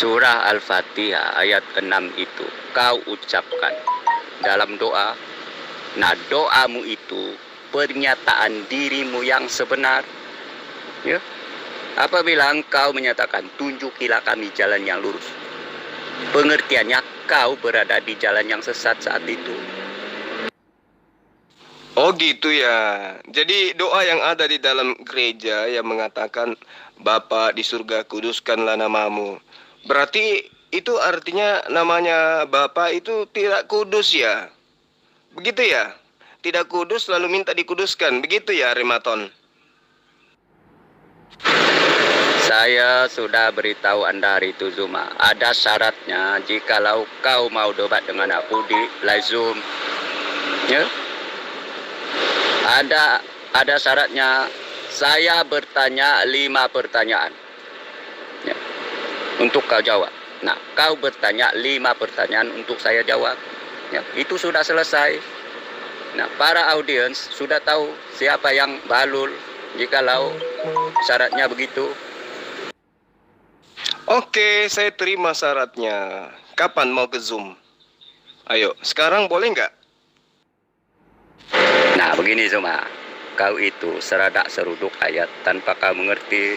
Surah Al-Fatihah ayat 6 itu kau ucapkan dalam doa. Nah, doamu itu pernyataan dirimu yang sebenar. Ya. Apabila engkau menyatakan tunjukilah kami jalan yang lurus, pengertiannya kau berada di jalan yang sesat saat itu. Oh gitu ya. Jadi doa yang ada di dalam gereja yang mengatakan Bapa di surga kuduskanlah namamu. Berarti itu artinya namanya Bapa itu tidak kudus ya. Begitu ya? Tidak kudus lalu minta dikuduskan. Begitu ya, Rematon? Saya sudah beritahu Anda hari itu, Zuma. Ada syaratnya jikalau kau mau debat dengan aku di live Zoom. Ya? Ada syaratnya. Saya bertanya 5 pertanyaan. Ya. Untuk kau jawab. Nah, kau bertanya 5 pertanyaan untuk saya jawab. Ya, itu sudah selesai. Nah, para audiens sudah tahu siapa yang balul jikalau syaratnya begitu. Oke, saya terima syaratnya. Kapan mau ke Zoom? Ayo, sekarang boleh nggak? Nah, begini Zuma. Kau itu seradak seruduk ayat tanpa kau mengerti.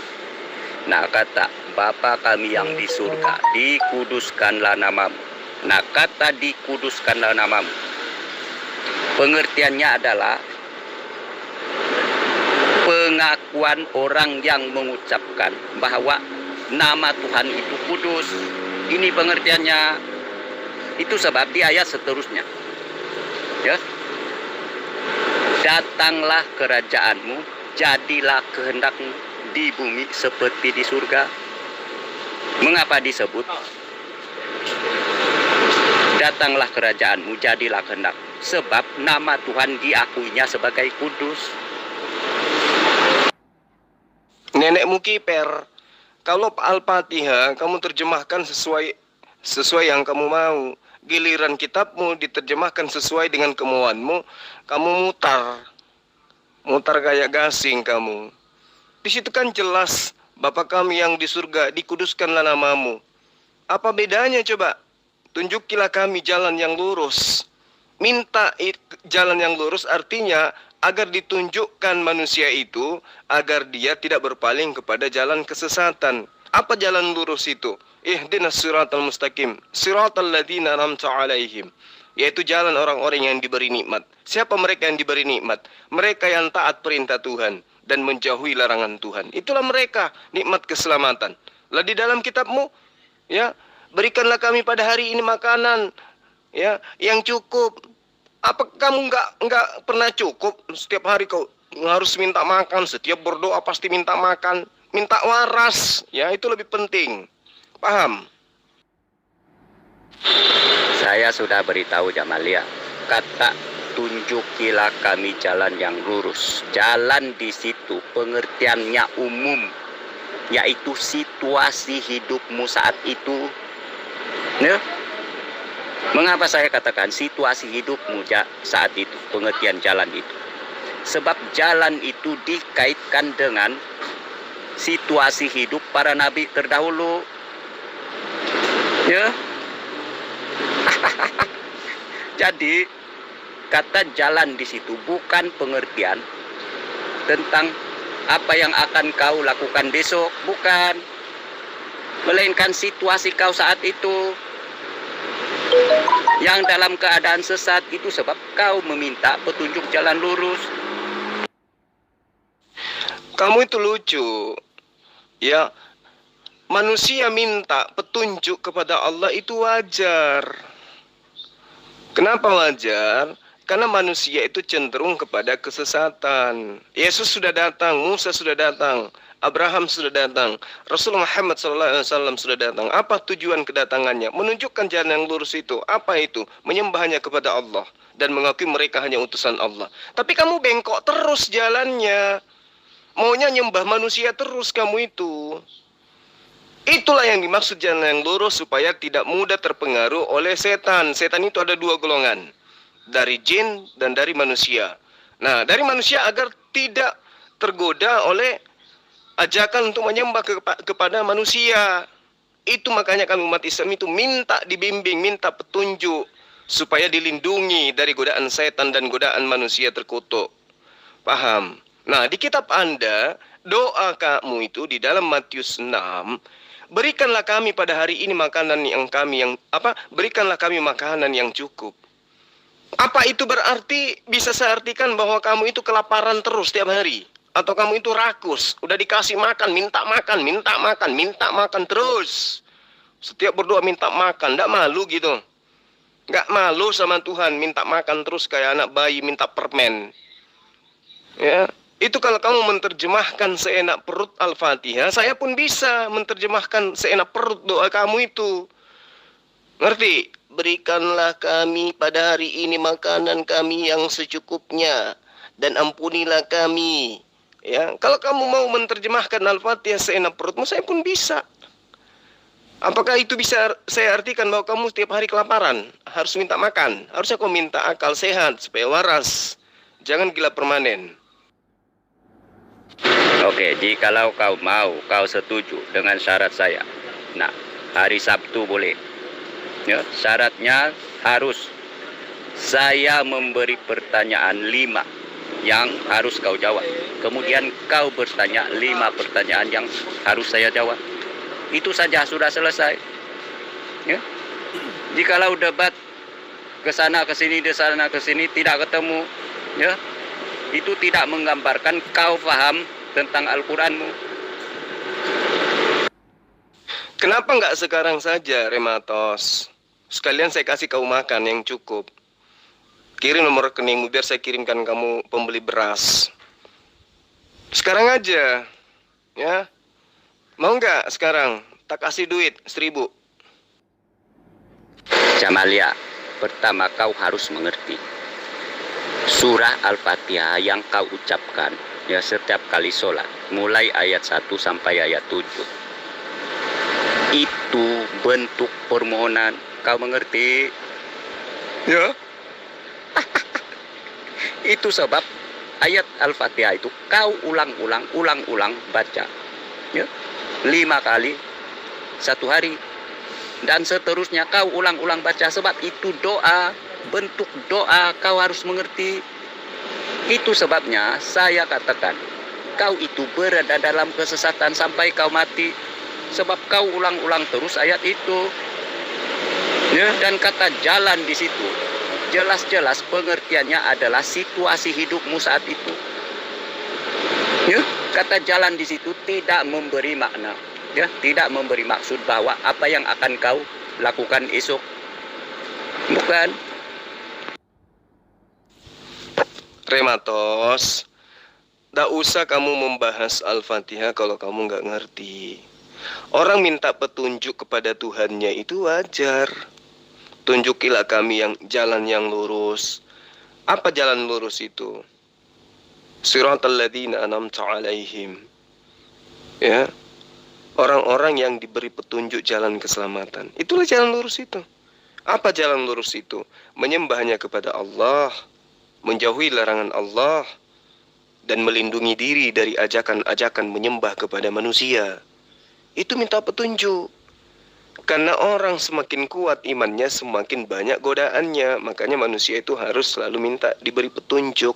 Nah, kata Bapa kami yang di surga, dikuduskanlah namamu. Nah, kata dikuduskanlah namamu, pengertiannya adalah pengakuan orang yang mengucapkan bahwa nama Tuhan itu kudus. Ini pengertiannya. Itu sebab di ayat seterusnya. Ya. Datanglah kerajaanmu, jadilah kehendakmu di bumi seperti di surga. Mengapa disebut datanglah kerajaanmu, jadilah kehendak? Sebab nama Tuhan diakuinya sebagai kudus. Nenekmu kiper. Kalau Al-Fatihah kamu terjemahkan sesuai yang kamu mau. Giliran kitabmu diterjemahkan sesuai dengan kemauanmu, kamu mutar kayak gasing kamu. Di situ kan jelas, Bapa kami yang di surga, dikuduskanlah namamu. Apa bedanya coba? Tunjukilah kami jalan yang lurus. Minta jalan yang lurus artinya agar ditunjukkan manusia itu agar dia tidak berpaling kepada jalan kesesatan. Apa jalan lurus itu? Ihdinas siratal mustaqim, siratal ladzina an'amta 'alaihim. Yaitu jalan orang-orang yang diberi nikmat. Siapa mereka yang diberi nikmat? Mereka yang taat perintah Tuhan dan menjauhi larangan Tuhan. Itulah mereka nikmat keselamatan. Lah di dalam kitabmu, ya, berikanlah kami pada hari ini makanan, ya, yang cukup. Apa kamu nggak pernah cukup? Setiap hari kau harus minta makan, setiap berdoa pasti minta makan, minta waras, ya, itu lebih penting. Paham? Saya sudah beritahu Jamalia, kata tunjukilah kami jalan yang lurus. Jalan di situ pengertiannya umum, yaitu situasi hidupmu saat itu. Ya? Mengapa saya katakan situasi hidupmu saat itu, pengertian jalan itu? Sebab jalan itu dikaitkan dengan situasi hidup para nabi terdahulu. Ya. Jadi kata jalan di situ bukan pengertian tentang apa yang akan kau lakukan besok, bukan. Melainkan situasi kau saat itu. Yang dalam keadaan sesat itu sebab kau meminta petunjuk jalan lurus. Kamu itu lucu. Ya, manusia minta petunjuk kepada Allah itu wajar. Kenapa wajar? Karena manusia itu cenderung kepada kesesatan. Yesus sudah datang, Musa sudah datang, Abraham sudah datang, Rasulullah Muhammad SAW sudah datang. Apa tujuan kedatangannya? Menunjukkan jalan yang lurus itu. Apa itu? Menyembahnya kepada Allah dan mengakui mereka hanya utusan Allah. Tapi kamu bengkok terus jalannya. Maunya nyembah manusia terus kamu itu. Itulah yang dimaksud jalan yang lurus supaya tidak mudah terpengaruh oleh setan. Setan itu ada 2 golongan. Dari jin dan dari manusia. Nah, dari manusia agar tidak tergoda oleh ajakan untuk menyembah kepada manusia. Itu makanya kami umat Islam itu minta dibimbing, minta petunjuk supaya dilindungi dari godaan setan dan godaan manusia terkutuk. Paham? Nah, di kitab Anda, doa kamu itu di dalam Matius 6, berikanlah kami pada hari ini makanan yang berikanlah kami makanan yang cukup. Apa itu berarti? Bisa saya artikan bahwa kamu itu kelaparan terus tiap hari. Atau kamu itu rakus, udah dikasih makan, minta makan, minta makan, minta makan terus. Setiap berdoa minta makan, nggak malu gitu. Nggak malu sama Tuhan, minta makan terus kayak anak bayi minta permen. Ya, itu kalau kamu menerjemahkan seenak perut Al-Fatihah, saya pun bisa menerjemahkan seenak perut doa kamu itu. Ngerti? Berikanlah kami pada hari ini makanan kami yang secukupnya, dan ampunilah kami. Ya, kalau kamu mau menerjemahkan Al-Fatihah seenak perutmu, saya pun bisa. Apakah itu bisa saya artikan bahwa kamu setiap hari kelaparan, harus minta makan? Harusnya kau minta akal sehat supaya waras. Jangan gila permanen. Oke, jikalau kau mau, kau setuju dengan syarat saya. Nah, hari Sabtu boleh. Ya, syaratnya harus saya memberi pertanyaan 5 yang harus kau jawab. Kemudian kau bertanya 5 pertanyaan yang harus saya jawab. Itu saja sudah selesai. Ya. Jikalau debat ke sana ke sini, di sana ke sini tidak ketemu, ya. Itu tidak menggambarkan kau paham tentang Al-Qur'anmu. Kenapa nggak sekarang saja, Rematos? Sekalian saya kasih kau makan yang cukup. Kirim nomor rekeningmu biar saya kirimkan kamu pembeli beras. Sekarang aja, ya. Mau nggak sekarang? Tak kasih duit 1.000. Jamalia, pertama kau harus mengerti. Surah Al-Fatihah yang kau ucapkan ya setiap kali sholat, mulai ayat 1 sampai ayat 7. Itu bentuk permohonan. Kau mengerti? Ya. Itu sebab ayat Al-Fatihah itu kau ulang-ulang baca. Ya. 5 kali satu hari. Dan seterusnya kau ulang-ulang baca. Sebab itu doa, bentuk doa, kau harus mengerti. Itu sebabnya saya katakan, kau itu berada dalam kesesatan sampai kau mati. Sebab kau ulang-ulang terus ayat itu. Ya, dan kata jalan di situ jelas-jelas pengertiannya adalah situasi hidupmu saat itu. Ya, kata jalan di situ tidak memberi makna, ya, tidak memberi maksud bahwa apa yang akan kau lakukan esok. Bukan. Rematos, tak usah kamu membahas Al-Fatihah kalau kamu nggak ngerti. Orang minta petunjuk kepada Tuhannya itu wajar. Tunjukilah kami yang jalan yang lurus. Apa jalan lurus itu? Siratal ladzina an'amta 'alaihim. Ya. Orang-orang yang diberi petunjuk jalan keselamatan. Itulah jalan lurus itu. Apa jalan lurus itu? Menyembahnya kepada Allah, menjauhi larangan Allah, dan melindungi diri dari ajakan-ajakan menyembah kepada manusia. Itu minta petunjuk. Karena orang semakin kuat imannya, semakin banyak godaannya. Makanya manusia itu harus selalu minta diberi petunjuk.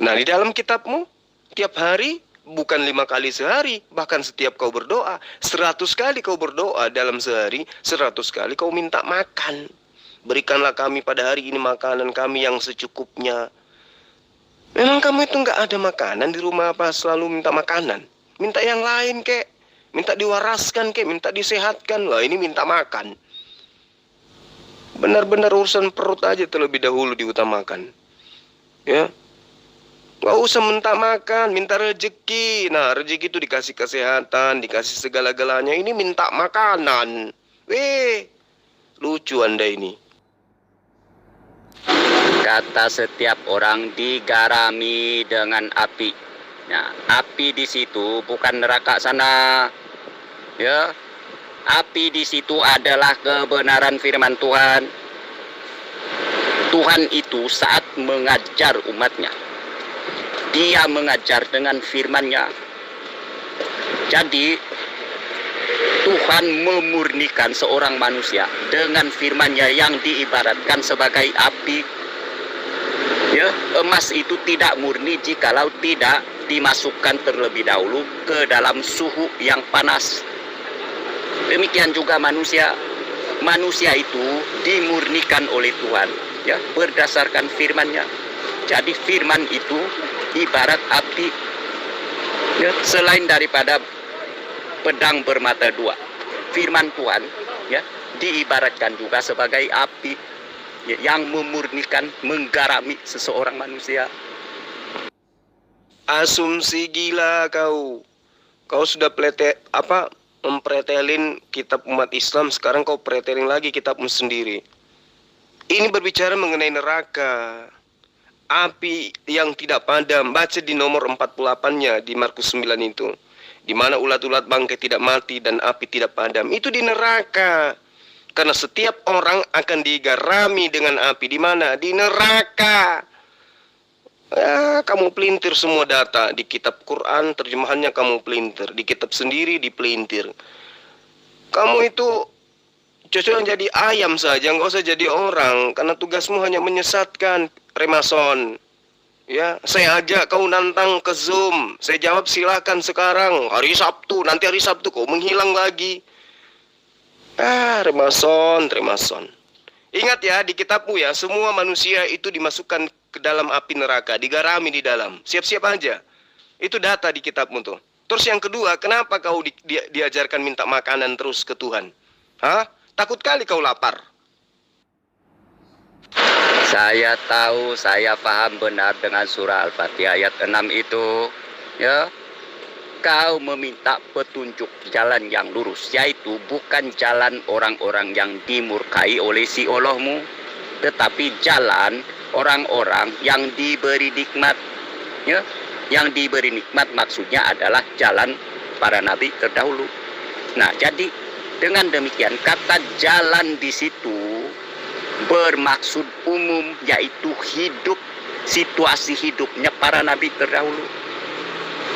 Nah, di dalam kitabmu, tiap hari, bukan 5 kali sehari, bahkan setiap kau berdoa, 100 kali kau berdoa dalam sehari, 100 kali kau minta makan. Berikanlah kami pada hari ini makanan kami yang secukupnya. Memang kamu itu nggak ada makanan di rumah apa selalu minta makanan? Minta yang lain kek. Minta diwaraskan kek, minta disehatkan. Lah ini minta makan. Benar-benar urusan perut aja terlebih dahulu diutamakan. Ya. Gak usah minta makan, minta rezeki. Nah, rezeki itu dikasih kesehatan, dikasih segala-galanya. Ini minta makanan. Lucu Anda ini. Kata setiap orang digarami dengan api. Nah, api di situ bukan neraka sana. Ya. Api di situ adalah kebenaran firman Tuhan. Tuhan itu saat mengajar umatnya, Dia mengajar dengan firman-Nya. Jadi Tuhan memurnikan seorang manusia dengan firman-Nya yang diibaratkan sebagai api. Ya, emas itu tidak murni jikalau tidak dimasukkan terlebih dahulu ke dalam suhu yang panas. Demikian juga manusia. Manusia itu dimurnikan oleh Tuhan, ya, berdasarkan firman-Nya. Jadi firman itu ibarat api, ya, selain daripada pedang bermata dua. Firman Tuhan, ya, diibaratkan juga sebagai api, ya, yang memurnikan, menggarami seseorang manusia. Asumsi gila kau. Kau sudah mempretelin kitab umat Islam, sekarang kau pretelin lagi kitabmu sendiri. Ini berbicara mengenai neraka, api yang tidak padam. Baca di nomor 48-nya di Markus 9 itu, di mana ulat-ulat bangkai tidak mati dan api tidak padam. Itu di neraka. Karena setiap orang akan digarami dengan api. Di mana? Di neraka. Kamu pelintir semua data di kitab Quran, terjemahannya kamu pelintir, di kitab sendiri dipelintir. Kamu itu cocok jadi ayam saja, nggak usah jadi orang, karena tugasmu hanya menyesatkan. Remason, ya, saya ajak kau nantang ke Zoom, saya jawab silakan sekarang. Hari Sabtu, nanti hari Sabtu kau menghilang lagi. Remason. Ingat ya, di kitabmu ya, semua manusia itu dimasukkan ke dalam api neraka, digarami di dalam. Siap-siap aja. Itu data di kitabmu tuh. Terus yang kedua, kenapa kau diajarkan minta makanan terus ke Tuhan? Takut kali kau lapar. Saya tahu, saya paham benar dengan surah Al-Fatihah ayat 6 itu, ya. Kau meminta petunjuk jalan yang lurus, yaitu bukan jalan orang-orang yang dimurkai oleh si Allahmu, tetapi jalan orang-orang yang diberi nikmat, ya. Yang diberi nikmat maksudnya adalah jalan para nabi terdahulu. Nah, jadi dengan demikian kata jalan di situ bermaksud umum, yaitu hidup, situasi hidupnya para nabi terdahulu.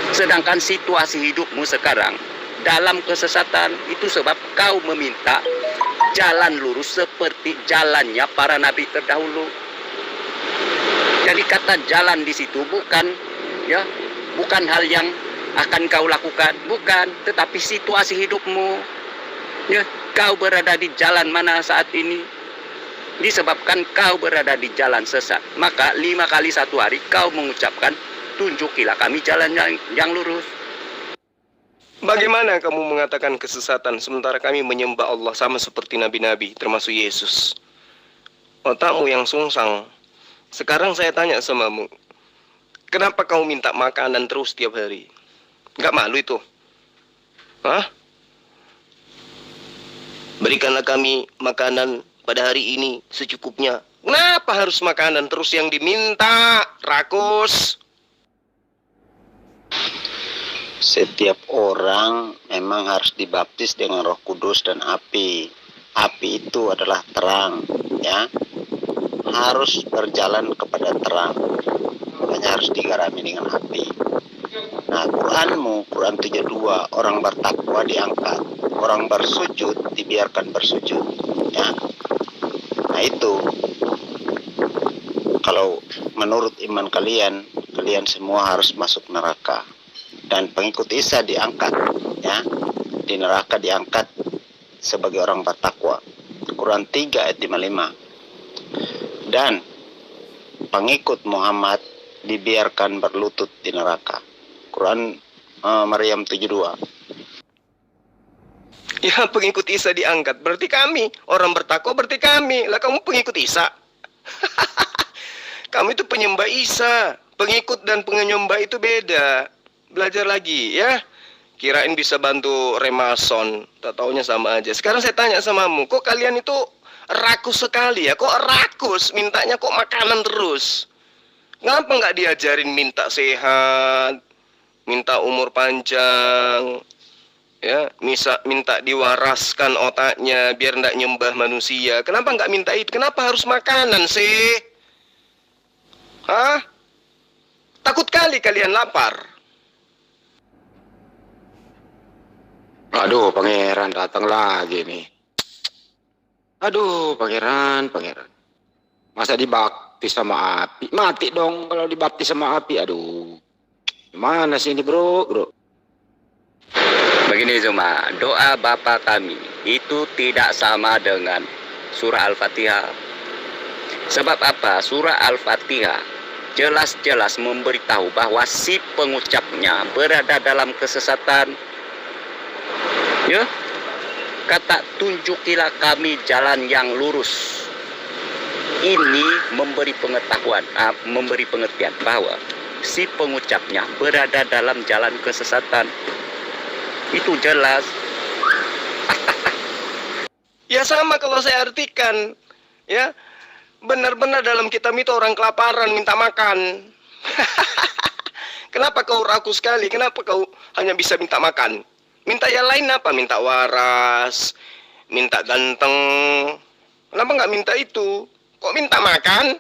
Sedangkan situasi hidupmu sekarang dalam kesesatan, itu sebab kau meminta jalan lurus seperti jalannya para nabi terdahulu. Jadi kata jalan di situ bukan, ya, bukan hal yang akan kau lakukan, bukan, tetapi situasi hidupmu. Ya, kau berada di jalan mana saat ini? Disebabkan kau berada di jalan sesat, maka 5 kali satu hari kau mengucapkan, tunjukilah kami jalan yang lurus. Bagaimana kamu mengatakan kesesatan sementara kami menyembah Allah sama seperti nabi-nabi, termasuk Yesus? Otakmu yang sungsang. Sekarang saya tanya samamu, kenapa kau minta makanan terus tiap hari? Gak malu itu? Berikanlah kami makanan pada hari ini secukupnya. Kenapa harus makanan terus yang diminta? Rakus. Setiap orang memang harus dibaptis dengan Roh Kudus dan api. Api itu adalah terang, ya. Harus berjalan kepada terang. Makanya harus digarami dengan api. Nah, Quranmu, Quran 72, orang bertakwa diangkat, orang bersujud dibiarkan bersujud, ya. Nah, itu kalau menurut iman kalian, kalian semua harus masuk neraka. Dan pengikut Isa diangkat, ya, di neraka diangkat sebagai orang bertakwa. Quran 3 ayat 55. Dan pengikut Muhammad dibiarkan berlutut di neraka. Quran Maryam 72. Ya, pengikut Isa diangkat, berarti kami. Orang bertakwa berarti kami. Lah kamu pengikut Isa. Kamu itu penyembah Isa. Pengikut dan penyembah itu beda. Belajar lagi, ya. Kirain bisa bantu remason, tak taunya sama aja. Sekarang saya tanya samamu, kok kalian itu rakus sekali ya? Kok rakus, mintanya kok makanan terus? Ngapa nggak diajarin minta sehat, minta umur panjang, ya, minta diwaraskan otaknya biar nggak nyembah manusia? Kenapa nggak minta itu? Kenapa harus makanan sih? Takut kali kalian lapar. Aduh, pangeran datang lagi nih. Aduh, pangeran. Masa dibaptis sama api? Mati dong kalau dibaptis sama api. Aduh, gimana sih ini bro? Begini Zuma, doa Bapa kami itu tidak sama dengan surah Al-Fatihah. Sebab apa? Surah Al-Fatihah jelas-jelas memberitahu bahwa si pengucapnya berada dalam kesesatan. Ya, kata tunjukilah kami jalan yang lurus. Ini memberi pengetahuan, memberi pengertian bahwa si pengucapnya berada dalam jalan kesesatan. Itu jelas. Ya sama kalau saya artikan, ya benar-benar dalam kitab itu orang kelaparan minta makan. Kenapa kau rakus sekali? Kenapa kau hanya bisa minta makan? Minta yang lain apa? Minta waras, minta ganteng. Kenapa nggak minta itu? Kok minta makan?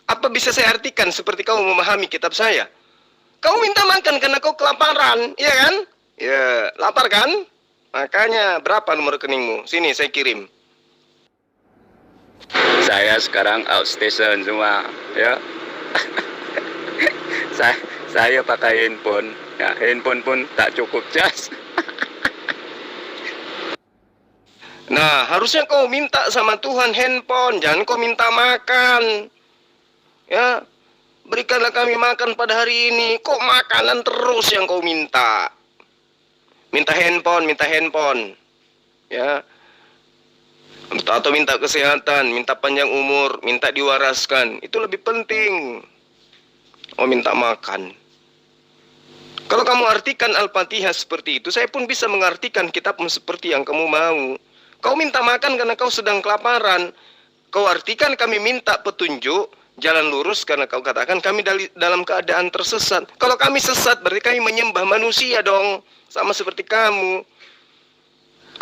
Apa bisa saya artikan seperti kau memahami kitab saya? Kau minta makan karena kau kelaparan, iya kan? Ya, lapar kan? Makanya berapa nomor rekeningmu? Sini saya kirim. Saya sekarang outstation semua, ya. saya pakai handphone. Ya, handphone pun tak cukup cas. Nah, harusnya kau minta sama Tuhan handphone, jangan kau minta makan. Ya, berikanlah kami makan pada hari ini. Kok makanan terus yang kau minta? Minta handphone. Ya. Atau minta kesehatan, minta panjang umur, minta diwaraskan. Itu lebih penting. Oh, minta makan. Kalau kamu artikan Al-Fatihah seperti itu, saya pun bisa mengartikan kitabmu seperti yang kamu mau. Kau minta makan karena kau sedang kelaparan. Kau artikan kami minta petunjuk, jalan lurus karena kau katakan kami dalam keadaan tersesat. Kalau kami sesat berarti kami menyembah manusia dong. Sama seperti kamu.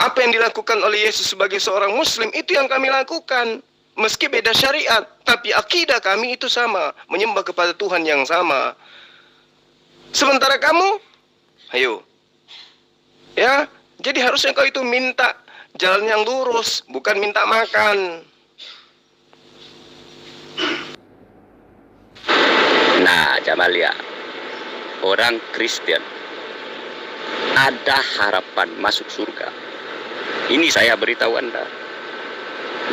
Apa yang dilakukan oleh Yesus sebagai seorang muslim, itu yang kami lakukan. Meski beda syariat, tapi akidah kami itu sama. Menyembah kepada Tuhan yang sama. Sementara kamu, ayo. Ya, jadi harusnya kau itu minta jalan yang lurus, bukan minta makan. Nah, Jamalia, orang Kristen ada harapan masuk surga. Ini saya beritahu Anda.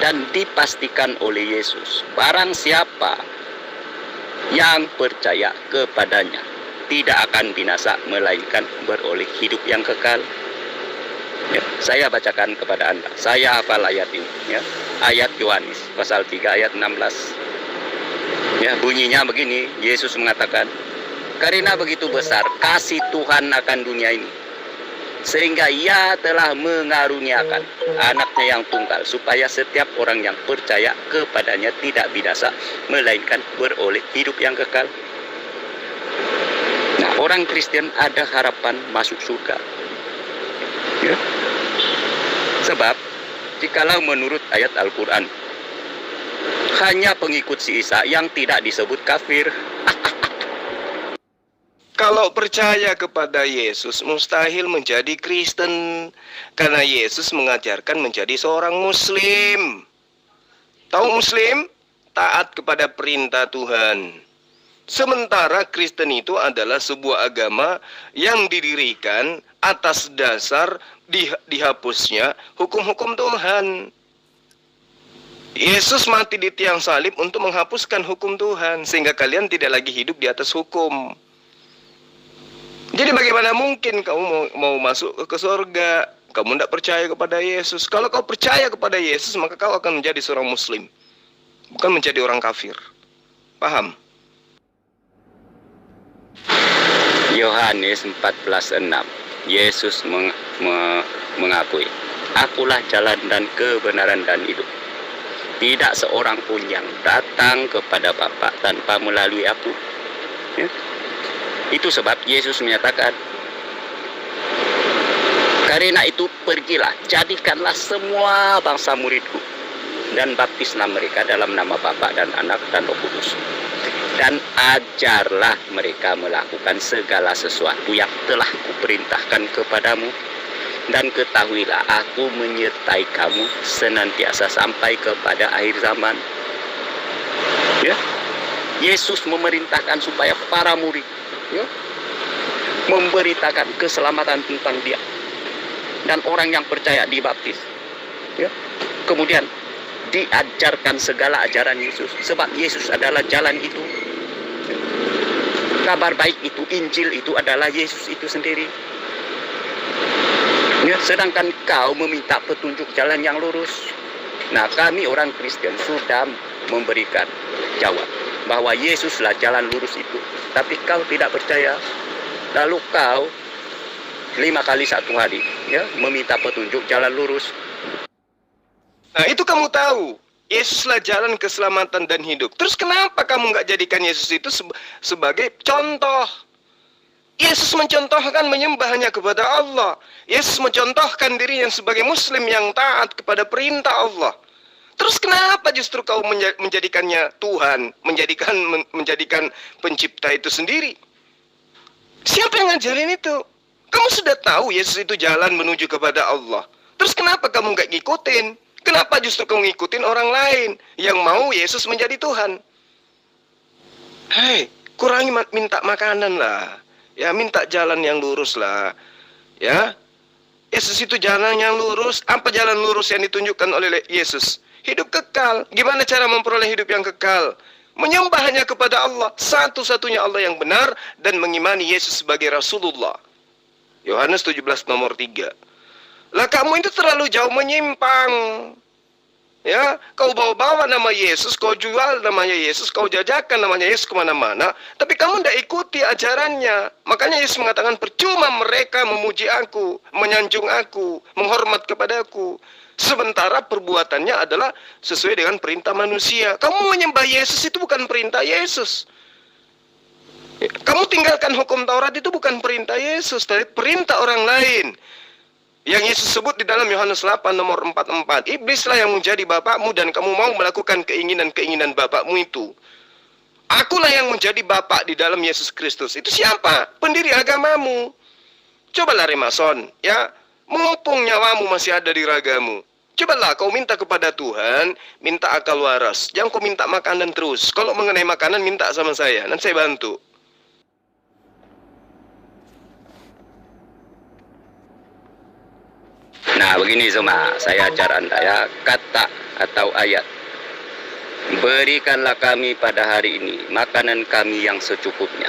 Dan dipastikan oleh Yesus, barang siapa yang percaya kepadanya tidak akan binasa, melainkan beroleh hidup yang kekal. Ya, saya bacakan kepada Anda. Saya hafal ayat ini. Ya. Ayat Yohanes pasal 3 ayat 16. Ya, bunyinya begini. Yesus mengatakan, karena begitu besar kasih Tuhan akan dunia ini, sehingga Ia telah mengaruniakan anaknya yang tunggal, supaya setiap orang yang percaya kepadanya tidak binasa, melainkan beroleh hidup yang kekal. Nah, orang Kristen ada harapan masuk surga. Ya. Sebab, jikalau menurut ayat Al-Quran, hanya pengikut si Isa yang tidak disebut kafir. Kalau percaya kepada Yesus, mustahil menjadi Kristen. Karena Yesus mengajarkan menjadi seorang Muslim. Tahu Muslim? Taat kepada perintah Tuhan. Sementara Kristen itu adalah sebuah agama yang didirikan atas dasar dihapusnya hukum-hukum Tuhan. Yesus mati di tiang salib untuk menghapuskan hukum Tuhan, sehingga kalian tidak lagi hidup di atas hukum. Jadi bagaimana mungkin kamu mau masuk ke surga? Kamu tidak percaya kepada Yesus. Kalau kau percaya kepada Yesus, maka kau akan menjadi seorang Muslim, bukan menjadi orang kafir. Paham? Yohanes 14:6. Yesus mengakui, akulah jalan dan kebenaran dan hidup. Tidak seorang pun yang datang kepada Bapa tanpa melalui aku. Ya. Itu sebab Yesus menyatakan, karena itu pergilah, jadikanlah semua bangsa muridku, dan baptislah mereka dalam nama Bapa dan Anak dan Roh Kudus. Dan ajarlah mereka melakukan segala sesuatu yang telah kuperintahkan kepadamu. Dan ketahuilah, aku menyertai kamu senantiasa sampai kepada akhir zaman. Ya, Yesus memerintahkan supaya para murid, ya, memberitakan keselamatan tentang Dia, dan orang yang percaya dibaptis. Ya, kemudian diajarkan segala ajaran Yesus, sebab Yesus adalah jalan itu. Kabar baik itu, Injil itu adalah Yesus itu sendiri. Ya, sedangkan kau meminta petunjuk jalan yang lurus. Nah, kami orang Kristen sudah memberikan jawab bahwa Yesuslah jalan lurus itu. Tapi kau tidak percaya. Lalu kau 5 kali 1 hari, ya, meminta petunjuk jalan lurus. Nah, itu kamu tahu. Yesuslah jalan keselamatan dan hidup. Terus kenapa kamu nggak jadikan Yesus itu sebagai contoh? Yesus mencontohkan menyembah hanya kepada Allah. Yesus mencontohkan dirinya sebagai muslim yang taat kepada perintah Allah. Terus kenapa justru kau menjadikannya Tuhan, menjadikan pencipta itu sendiri? Siapa yang ngajarin itu? Kamu sudah tahu Yesus itu jalan menuju kepada Allah. Terus kenapa kamu nggak ngikutin? Kenapa justru kamu ngikutin orang lain yang mau Yesus menjadi Tuhan? Hei, kurangi minta makanan lah. Ya, minta jalan yang lurus lah. Ya, Yesus itu jalan yang lurus. Apa jalan lurus yang ditunjukkan oleh Yesus? Hidup kekal. Gimana cara memperoleh hidup yang kekal? Menyembah hanya kepada Allah, satu-satunya Allah yang benar, dan mengimani Yesus sebagai Rasulullah. Yohanes 17 nomor 3. Lah kamu itu terlalu jauh menyimpang. Ya, kau bawa-bawa nama Yesus, kau jual namanya Yesus, kau jajakan namanya Yesus kemana-mana, tapi kamu tidak ikuti ajarannya. Makanya Yesus mengatakan, percuma mereka memuji aku, menyanjung aku, menghormat kepadaku, sementara perbuatannya adalah sesuai dengan perintah manusia. Kamu menyembah Yesus itu bukan perintah Yesus. Kamu tinggalkan hukum Taurat itu bukan perintah Yesus, tapi perintah orang lain. Yang Yesus sebut di dalam Yohanes 8 nomor 44. Iblislah yang menjadi bapakmu dan kamu mau melakukan keinginan-keinginan bapakmu itu. Akulah yang menjadi bapak di dalam Yesus Kristus. Itu siapa? Pendiri agamamu. Cobalah Remason, ya. Mumpung nyawamu masih ada di ragamu. Cobalah kau minta kepada Tuhan, minta akal waras. Jangan kau minta makanan terus. Kalau mengenai makanan minta sama saya, nanti saya bantu. Nah, begini semua, saya ajar Anda ya, kata atau ayat. Berikanlah kami pada hari ini makanan kami yang secukupnya.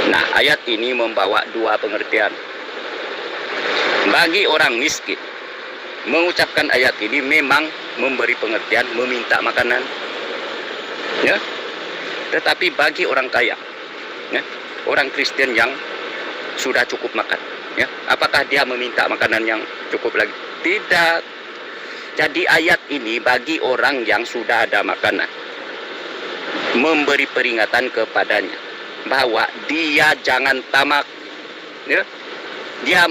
Nah, ayat ini membawa 2 pengertian. Bagi orang miskin, mengucapkan ayat ini memang memberi pengertian meminta makanan. Ya. Tetapi bagi orang kaya, ya, orang Kristen yang sudah cukup makan, ya, apakah dia meminta makanan yang cukup lagi? Tidak. Jadi ayat ini bagi orang yang sudah ada makanan, memberi peringatan kepadanya bahwa dia jangan tamak, ya. Dia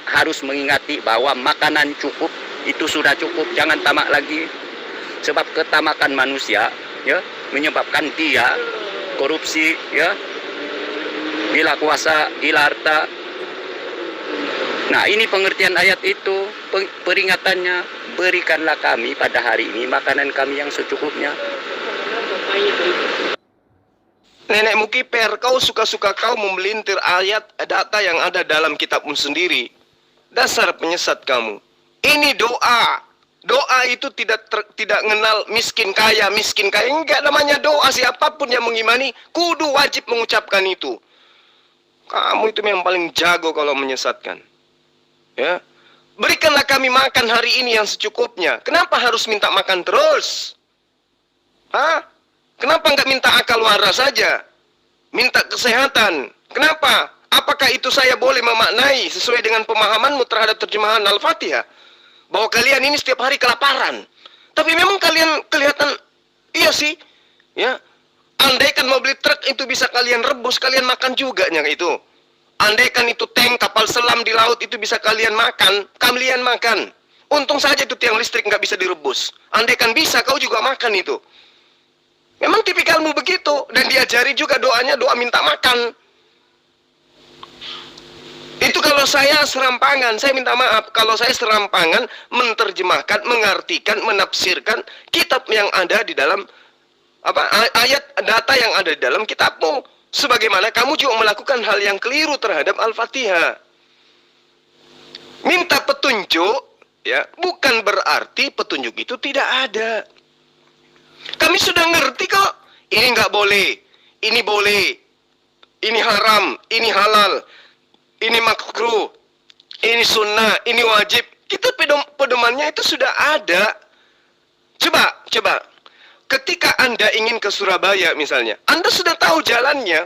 harus mengingati bahwa makanan cukup itu sudah cukup, jangan tamak lagi. Sebab ketamakan manusia, ya, menyebabkan dia korupsi, ya, gila kuasa, gila harta. Nah, ini pengertian ayat itu, peringatannya, berikanlah kami pada hari ini makanan kami yang secukupnya. Nenekmu kiper, kau suka-suka kau memelintir ayat data yang ada dalam kitabmu sendiri. Dasar penyesat kamu. Ini doa. Doa itu tidak mengenal miskin kaya. Enggak, namanya doa. Siapapun yang mengimani kudu wajib mengucapkan itu. Kamu itu yang paling jago kalau menyesatkan. Ya, berikanlah kami makan hari ini yang secukupnya. Kenapa harus minta makan terus? Hah? Kenapa nggak minta akal waras saja? Minta kesehatan. Kenapa? Apakah itu saya boleh memaknai sesuai dengan pemahamanmu terhadap terjemahan Al-Fatihah? Bahwa kalian ini setiap hari kelaparan. Tapi memang kalian kelihatan, iya sih. Ya, andaikan mau beli truk itu bisa kalian rebus, kalian makan juga itu. Andaikan itu tank kapal selam di laut itu bisa kalian makan, kalian makan. Untung saja itu tiang listrik nggak bisa direbus. Andaikan bisa, kau juga makan itu. Memang tipikalmu begitu. Dan diajari juga doanya doa minta makan. Itu kalau saya serampangan, saya minta maaf kalau saya serampangan menerjemahkan, mengartikan, menafsirkan kitab yang ada di dalam ayat data yang ada di dalam kitabmu. Sebagaimana kamu juga melakukan hal yang keliru terhadap Al-Fatihah. Minta petunjuk, ya, bukan berarti petunjuk itu tidak ada. Kami sudah ngerti kok. Ini nggak boleh, ini boleh, ini haram, ini halal, ini makruh, ini sunnah, ini wajib. Kita pedomannya itu sudah ada. Coba. Ketika Anda ingin ke Surabaya misalnya, Anda sudah tahu jalannya,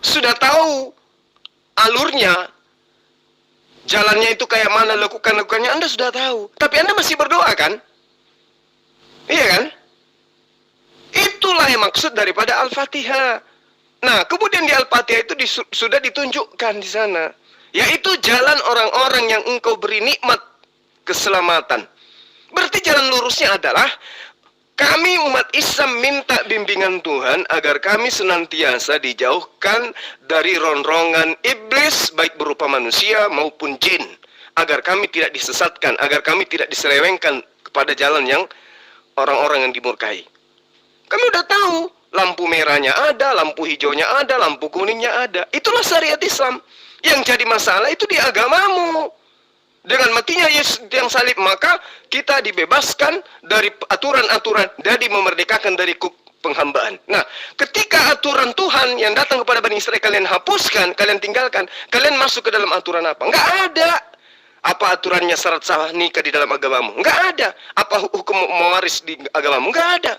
sudah tahu alurnya, jalannya itu kayak mana, lakukannya Anda sudah tahu. Tapi Anda masih berdoa kan? Iya kan? Itulah yang maksud daripada Al-Fatihah. Nah, kemudian di Al-Fatihah itu sudah ditunjukkan di sana, yaitu jalan orang-orang yang engkau beri nikmat keselamatan. Berarti jalan lurusnya adalah kami umat Islam minta bimbingan Tuhan agar kami senantiasa dijauhkan dari ronrongan iblis baik berupa manusia maupun jin, agar kami tidak disesatkan, agar kami tidak diselewengkan kepada jalan yang orang-orang yang dimurkai. Kami udah tahu lampu merahnya ada, lampu hijaunya ada, lampu kuningnya ada. Itulah syariat Islam. Yang jadi masalah itu di agamamu. Dengan matinya Yesus yang salib, maka kita dibebaskan dari aturan-aturan, dari memerdekakan dari penghambaan. Nah, ketika aturan Tuhan yang datang kepada Bani Israel kalian hapuskan, kalian tinggalkan, kalian masuk ke dalam aturan apa? Enggak ada. Apa aturannya syarat sah nikah di dalam agamamu? Enggak ada. Apa hukum mewaris di agamamu? Enggak ada.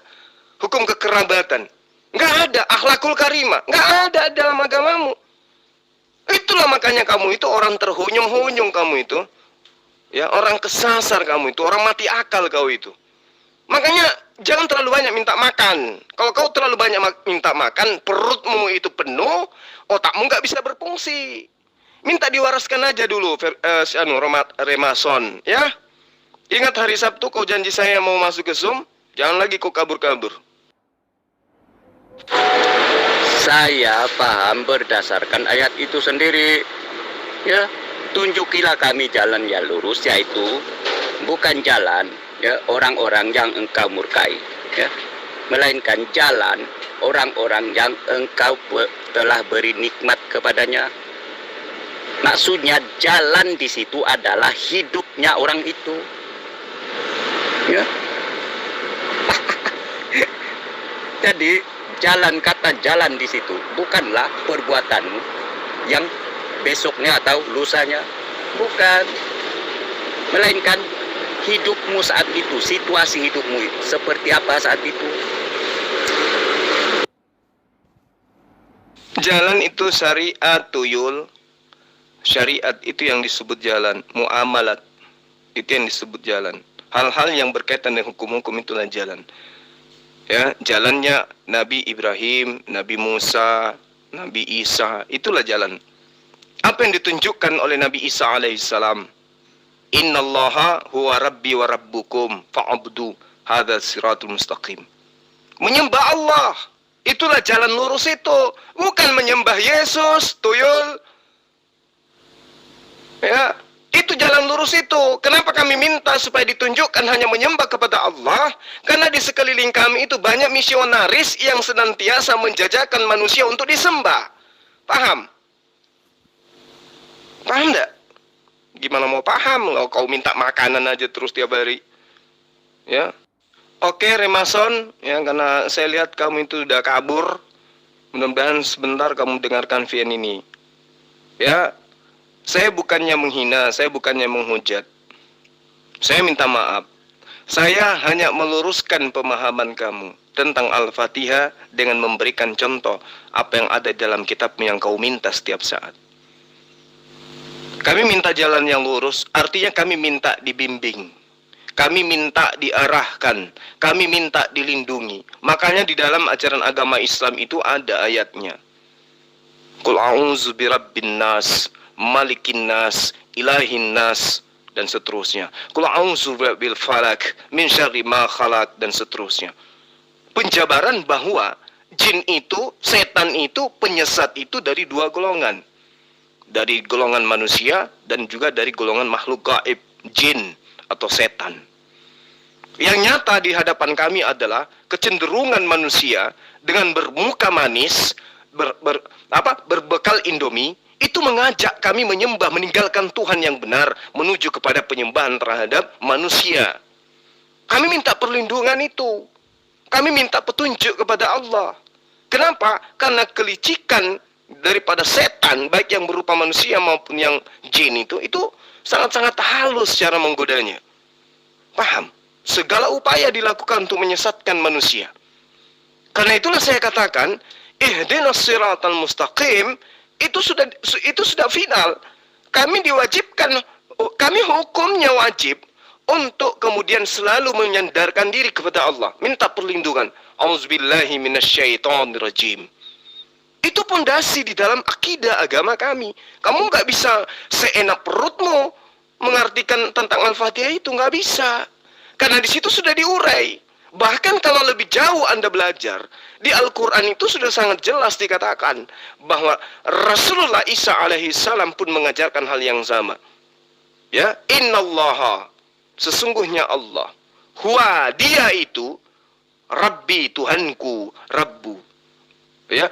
Hukum kekerabatan? Enggak ada. Akhlakul karimah? Enggak ada dalam agamamu. Itulah makanya kamu itu orang terhunyung-hunyung kamu itu. Ya, orang kesasar kamu itu, orang mati akal kau itu. Makanya jangan terlalu banyak minta makan. Kalau kau terlalu banyak minta makan, perutmu itu penuh, otakmu nggak bisa berfungsi. Minta diwaraskan aja dulu, Remason, ya. Ingat hari Sabtu kau janji saya mau masuk ke Zoom, jangan lagi kau kabur-kabur. Saya paham berdasarkan ayat itu sendiri. Ya, tunjukilah kami jalan yang lurus, yaitu bukan jalan ya orang-orang yang engkau murkai, ya, melainkan jalan orang-orang yang engkau telah beri nikmat kepadanya. Maksudnya jalan di situ adalah hidupnya orang itu, ya. Jadi jalan, kata jalan di situ bukanlah perbuatanmu yang besoknya atau lusanya, bukan, melainkan hidupmu saat itu, situasi hidupmu seperti apa saat itu. Jalan itu syariat, tuyul. Syariat itu yang disebut jalan. Muamalat itu yang disebut jalan. Hal-hal yang berkaitan dengan hukum-hukum itulah jalan. Ya, jalannya Nabi Ibrahim, Nabi Musa, Nabi Isa, itulah jalan. Apa yang ditunjukkan oleh Nabi Isa alaihissalam? Innallaha huwa rabbi wa rabbukum fa'abdu hadha siratul mustaqim. Menyembah Allah, itulah jalan lurus itu. Bukan menyembah Yesus, tuyul. Ya, itu jalan lurus itu. Kenapa kami minta supaya ditunjukkan hanya menyembah kepada Allah? Karena di sekeliling kami itu banyak misionaris yang senantiasa menjajakan manusia untuk disembah. Paham? Paham enggak? Gimana mau paham kalau kau minta makanan aja terus tiap hari? Ya. Oke, Remason, ya, karena saya lihat kamu itu sudah kabur. Mudah-mudahan sebentar kamu dengarkan VN ini. Ya. Saya bukannya menghina, saya bukannya menghujat. Saya minta maaf. Saya hanya meluruskan pemahaman kamu tentang Al-Fatihah dengan memberikan contoh apa yang ada dalam kitabmu yang kau minta setiap saat. Kami minta jalan yang lurus, artinya kami minta dibimbing. Kami minta diarahkan, kami minta dilindungi. Makanya di dalam ajaran agama Islam itu ada ayatnya. Qul a'udzu birabbin nas, malikin nas, ilahin nas, dan seterusnya. Qul a'udzu birabbil falak, min syarri ma khalaq, dan seterusnya. Penjabaran bahwa jin itu, setan itu, penyesat itu dari dua golongan. dari golongan manusia dan juga dari golongan makhluk gaib, jin atau setan. Yang nyata di hadapan kami adalah kecenderungan manusia dengan bermuka manis, berbekal Indomie, itu mengajak kami menyembah, meninggalkan Tuhan yang benar, menuju kepada penyembahan terhadap manusia. Kami minta perlindungan itu. Kami minta petunjuk kepada Allah. Kenapa? Karena kelicikan daripada setan, baik yang berupa manusia maupun yang jin itu sangat-sangat halus cara menggodanya. Paham? Segala upaya dilakukan untuk menyesatkan manusia. Karena itulah saya katakan, ihdinas siratal mustaqim, itu sudah final. Kami diwajibkan, kami hukumnya wajib untuk kemudian selalu menyandarkan diri kepada Allah, minta perlindungan. Auzubillahi minasyaitonirrajim. Itu pondasi di dalam akidah agama kami. Kamu nggak bisa seenak perutmu mengartikan tentang Al-Fatihah itu, nggak bisa. Karena di situ sudah diurai. Bahkan kalau lebih jauh Anda belajar, di Al-Quran itu sudah sangat jelas dikatakan bahwa Rasulullah Isa alaihi salam pun mengajarkan hal yang sama. Ya, innallaha, sesungguhnya Allah, huwa, dia itu, Rabbi, Tuhanku, Rabbu, ya,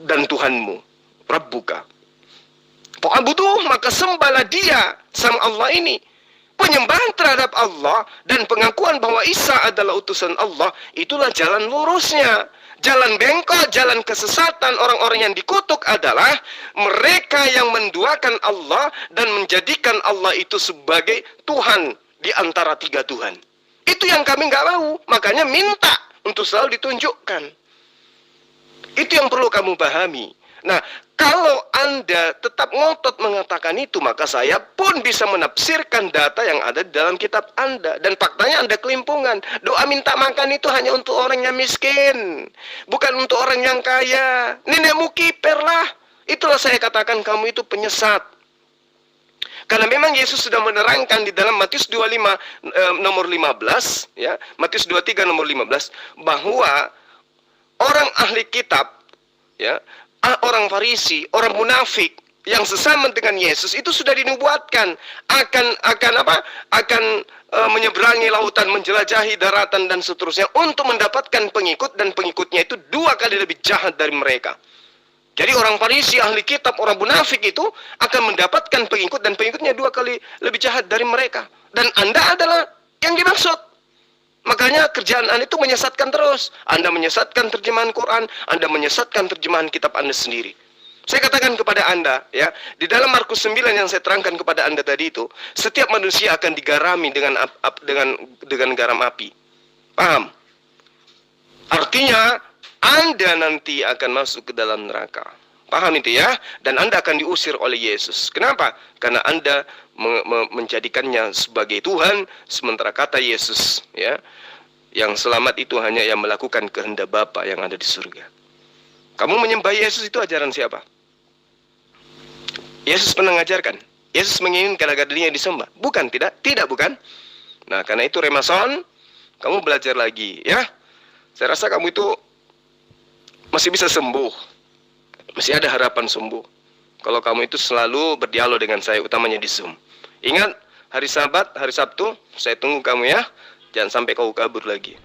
dan Tuhanmu, Rabbuka. Fa'buduh, maka sembahlah dia, sang Allah ini. Penyembahan terhadap Allah dan pengakuan bahwa Isa adalah utusan Allah, itulah jalan lurusnya. Jalan bengkok, jalan kesesatan orang-orang yang dikutuk adalah mereka yang menduakan Allah dan menjadikan Allah itu sebagai Tuhan di antara tiga Tuhan. Itu yang kami nggak mau, makanya minta untuk selalu ditunjukkan. Itu yang perlu kamu pahami. Nah, kalau Anda tetap ngotot mengatakan itu, maka saya pun bisa menafsirkan data yang ada di dalam kitab Anda. Dan faktanya Anda kelimpungan. Doa minta makan itu hanya untuk orang yang miskin, bukan untuk orang yang kaya. Nenekmu kiper lah. Itulah saya katakan kamu itu penyesat. Karena memang Yesus sudah menerangkan di dalam Matius 25 nomor 15, ya, Matius 23 nomor 15, bahwa orang ahli kitab, ya, orang Farisi, orang munafik yang sesama dengan Yesus itu sudah dinubuatkan akan menyeberangi lautan, menjelajahi daratan dan seterusnya untuk mendapatkan pengikut, dan pengikutnya itu 2 kali lebih jahat dari mereka. Jadi orang Farisi, ahli kitab, orang munafik itu akan mendapatkan pengikut, dan pengikutnya 2 kali lebih jahat dari mereka. Dan Anda adalah yang dimaksud. Makanya kerjaan Anda itu menyesatkan terus. Anda menyesatkan terjemahan Quran, Anda menyesatkan terjemahan kitab Anda sendiri. Saya katakan kepada Anda, ya, di dalam Markus 9 yang saya terangkan kepada Anda tadi itu, setiap manusia akan digarami dengan garam api. Paham? Artinya Anda nanti akan masuk ke dalam neraka. Paham itu ya? Dan Anda akan diusir oleh Yesus. Kenapa? Karena Anda menjadikannya sebagai Tuhan, sementara kata Yesus, ya, yang selamat itu hanya yang melakukan kehendak Bapa yang ada di surga. Kamu menyembah Yesus itu ajaran siapa? Yesus pernah mengajarkan. Yesus menginginkan agar dirinya disembah. Bukan, tidak bukan. Nah, karena itu Remason, kamu belajar lagi, ya. Saya rasa kamu itu masih bisa sembuh. Masih ada harapan sembuh. Kalau kamu itu selalu berdialog dengan saya, utamanya di Zoom. Ingat, hari Sabat, hari Sabtu, saya tunggu kamu ya. Jangan sampai kau kabur lagi.